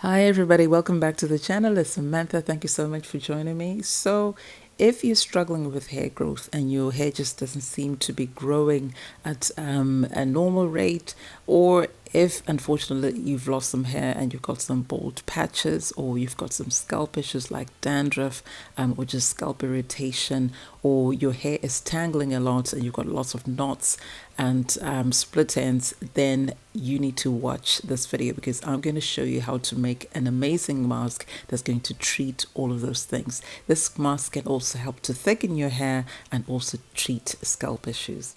Hi everybody, welcome back to the channel. It's Samantha. Thank you so much for joining me. So if you're struggling with hair growth and your hair just doesn't seem to be growing at a normal rate, or if unfortunately you've lost some hair and you've got some bald patches, or you've got some scalp issues like dandruff, or just scalp irritation, or your hair is tangling a lot and you've got lots of knots and split ends, then you need to watch this video because I'm going to show you how to make an amazing mask that's going to treat all of those things. This mask can also help to thicken your hair and also treat scalp issues.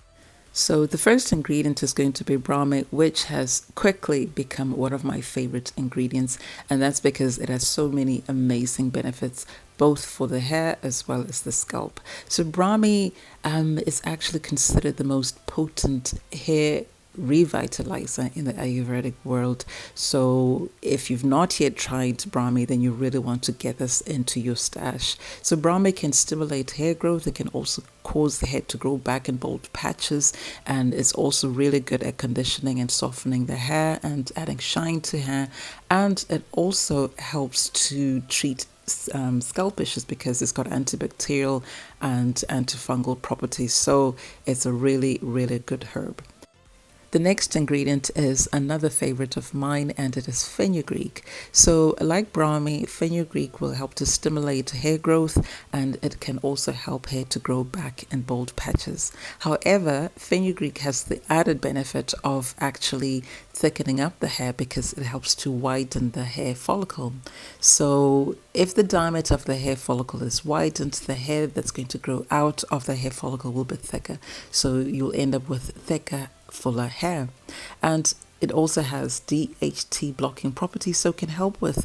So the first ingredient is going to be Brahmi, which has quickly become one of my favorite ingredients, and that's because it has so many amazing benefits both for the hair as well as the scalp. So Brahmi is actually considered the most potent hair revitalizer in the Ayurvedic world. So if you've not yet tried Brahmi, then you really want to get this into your stash. So Brahmi can stimulate hair growth. It can also cause the hair to grow back in bald patches, and it's also really good at conditioning and softening the hair and adding shine to hair. And it also helps to treat scalp issues because it's got antibacterial and antifungal properties. So it's a really, really good herb. The next ingredient is another favorite of mine, and it is fenugreek. So like Brahmi, fenugreek will help to stimulate hair growth, and it can also help hair to grow back in bald patches. However, fenugreek has the added benefit of actually thickening up the hair because it helps to widen the hair follicle. So if the diameter of the hair follicle is widened, the hair that's going to grow out of the hair follicle will be thicker. So you'll end up with thicker, fuller hair. And it also has DHT blocking properties, so it can help with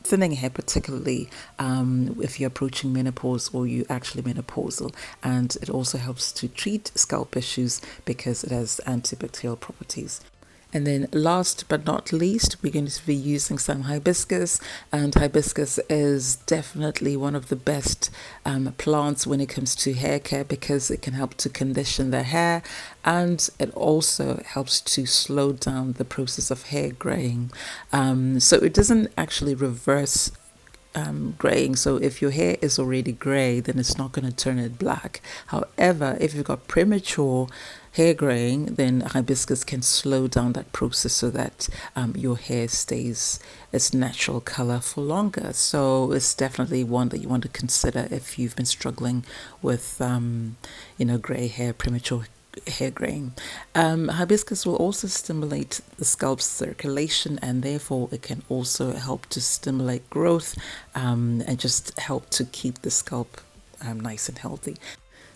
thinning hair, particularly if you're approaching menopause or you actually menopausal. And it also helps to treat scalp issues because it has antibacterial properties. And then last but not least, we're going to be using some hibiscus, and hibiscus is definitely one of the best plants when it comes to hair care because it can help to condition the hair, and it also helps to slow down the process of hair graying. So it doesn't actually reverse graying. So if your hair is already gray, then it's not going to turn it black. However, if you've got premature hair graying, then hibiscus can slow down that process so that your hair stays its natural color for longer. So it's definitely one that you want to consider if you've been struggling with gray hair, premature hair graying. Hibiscus will also stimulate the scalp's circulation, and therefore it can also help to stimulate growth and just help to keep the scalp nice and healthy.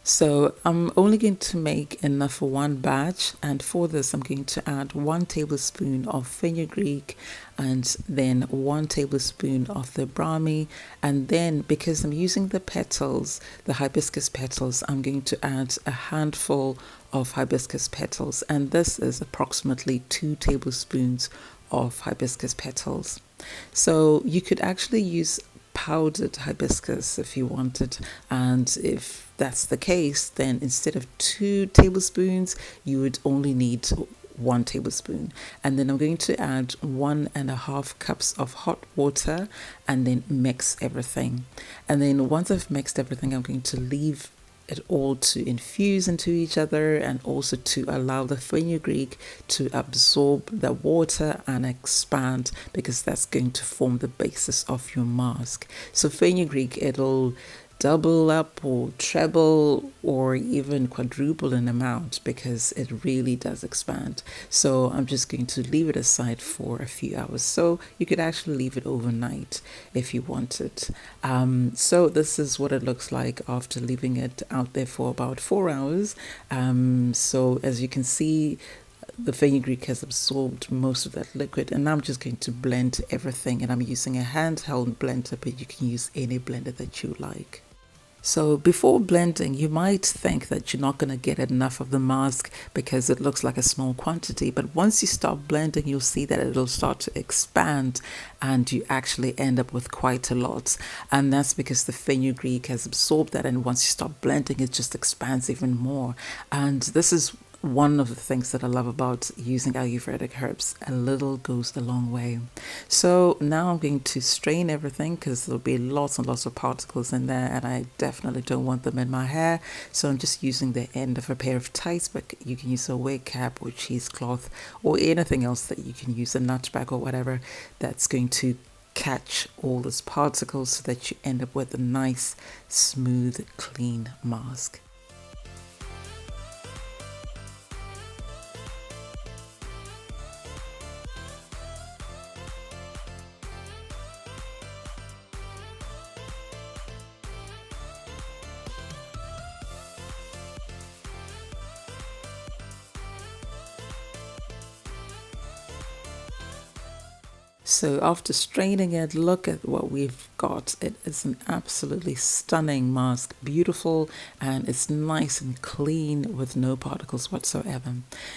So I'm only going to make enough for one batch, and for this I'm going to add 1 tablespoon of fenugreek and then 1 tablespoon of the Brahmi, and then because I'm using the petals, the hibiscus petals, I'm going to add a handful of hibiscus petals, and this is approximately 2 tablespoons of hibiscus petals. So you could actually use powdered hibiscus if you wanted, and if that's the case, then instead of 2 tablespoons you would only need 1 tablespoon. And then I'm going to add 1.5 cups of hot water and then mix everything. And then once I've mixed everything, I'm going to leave it all to infuse into each other, and also to allow the fenugreek to absorb the water and expand, because that's going to form the basis of your mask. So fenugreek, it'll double up or treble or even quadruple in amount because it really does expand. So I'm just going to leave it aside for a few hours. So you could actually leave it overnight if you wanted. So this is what it looks like after leaving it out there for about 4 hours. So as you can see, the fenugreek has absorbed most of that liquid, and I'm just going to blend everything, and I'm using a handheld blender, but you can use any blender that you like. So before blending, you might think that you're not going to get enough of the mask because it looks like a small quantity, but once you start blending, you'll see that it'll start to expand and you actually end up with quite a lot. And that's because the fenugreek has absorbed that, and once you start blending, it just expands even more. And this is one of the things that I love about using Ayurvedic herbs. A little goes a long way. So now I'm going to strain everything because there'll be lots and lots of particles in there, and I definitely don't want them in my hair. So I'm just using the end of a pair of tights, but you can use a wig cap or cheesecloth or anything else that you can use, a nut bag or whatever, that's going to catch all those particles so that you end up with a nice, smooth, clean mask. So after straining it, look at what we've got. It is an absolutely stunning mask, beautiful, and it's nice and clean with no particles whatsoever.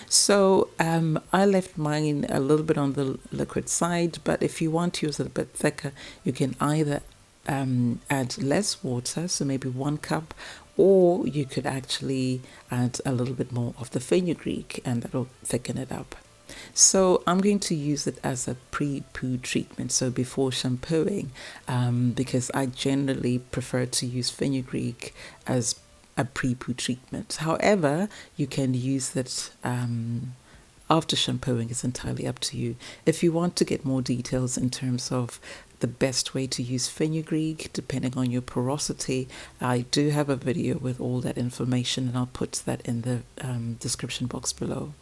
So I left mine a little bit on the liquid side, but if you want to use it a bit thicker, you can either add less water, so maybe 1 cup, or you could actually add a little bit more of the fenugreek and that'll thicken it up. So I'm going to use it as a pre-poo treatment, so before shampooing, because I generally prefer to use fenugreek as a pre-poo treatment. However, you can use it after shampooing. Is entirely up to you. If you want to get more details in terms of the best way to use fenugreek depending on your porosity, I do have a video with all that information, and I'll put that in the description box below.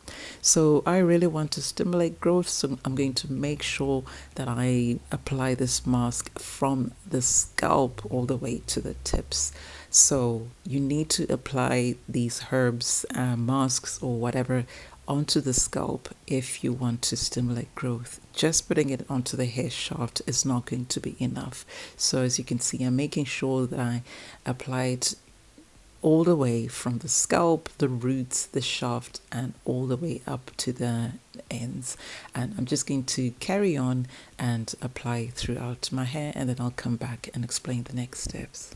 So I really want to stimulate growth, so I'm going to make sure that I apply this mask from the scalp all the way to the tips. So you need to apply these herbs, masks or whatever, onto the scalp if you want to stimulate growth. Just putting it onto the hair shaft is not going to be enough. So as you can see, I'm making sure that I apply it all the way from the scalp, the roots, the shaft, and all the way up to the ends. And I'm just going to carry on and apply throughout my hair, and then I'll come back and explain the next steps.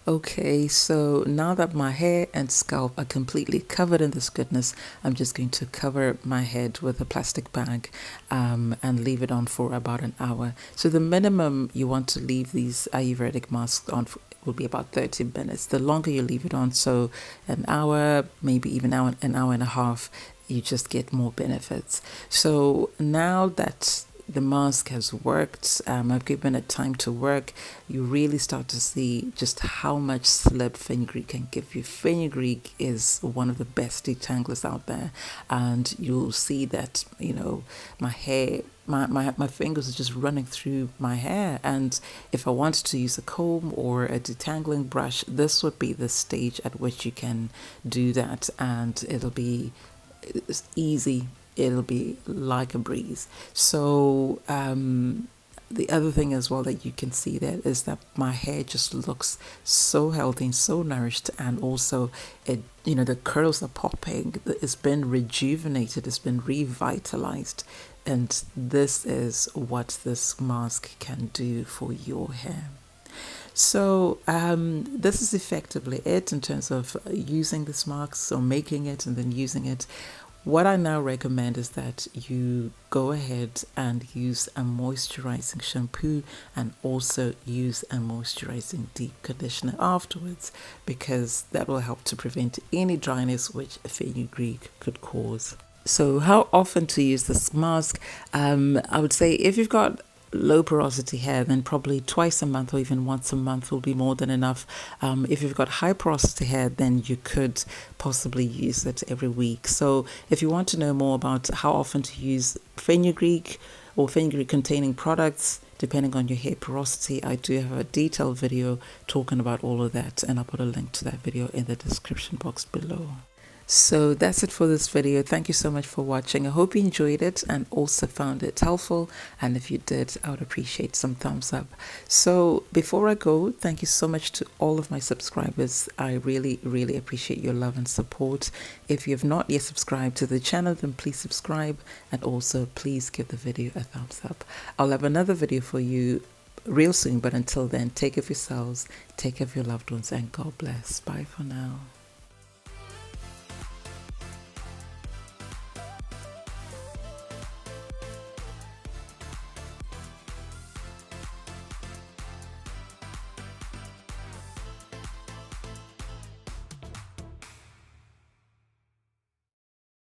Okay, so now that my hair and scalp are completely covered in this goodness, I'm just going to cover my head with a plastic bag and leave it on for about an hour. So the minimum you want to leave these Ayurvedic masks on for will be about 30 minutes. The longer you leave it on, so an hour, maybe even an hour and a half, you just get more benefits. So now that the mask has worked, I've given it time to work, you really start to see just how much slip fenugreek can give you. Fenugreek is one of the best detanglers out there, and you'll see that, my hair, my fingers are just running through my hair, and if I wanted to use a comb or a detangling brush, this would be the stage at which you can do that, and it's easy. It'll be like a breeze. So the other thing as well that you can see there is that my hair just looks so healthy and so nourished, and also the curls are popping. It's been rejuvenated, it's been revitalized, and this is what this mask can do for your hair. So this is effectively it in terms of using this mask, or making it and then using it. What I now recommend is that you go ahead and use a moisturizing shampoo and also use a moisturizing deep conditioner afterwards, because that will help to prevent any dryness which fenugreek could cause. So how often to use this mask? I would say if you've got low porosity hair, then probably twice a month or even once a month will be more than enough. If you've got high porosity hair, then you could possibly use it every week. So if you want to know more about how often to use fenugreek or fenugreek containing products, depending on your hair porosity, I do have a detailed video talking about all of that, and I'll put a link to that video in the description box below. So that's it for this video. Thank you so much for watching. I hope you enjoyed it and also found it helpful. And if you did, I would appreciate some thumbs up. So before I go, thank you so much to all of my subscribers. I really, really appreciate your love and support. If you have not yet subscribed to the channel, then please subscribe, and also please give the video a thumbs up. I'll have another video for you real soon, but until then, take care of yourselves, take care of your loved ones, and God bless. Bye for now.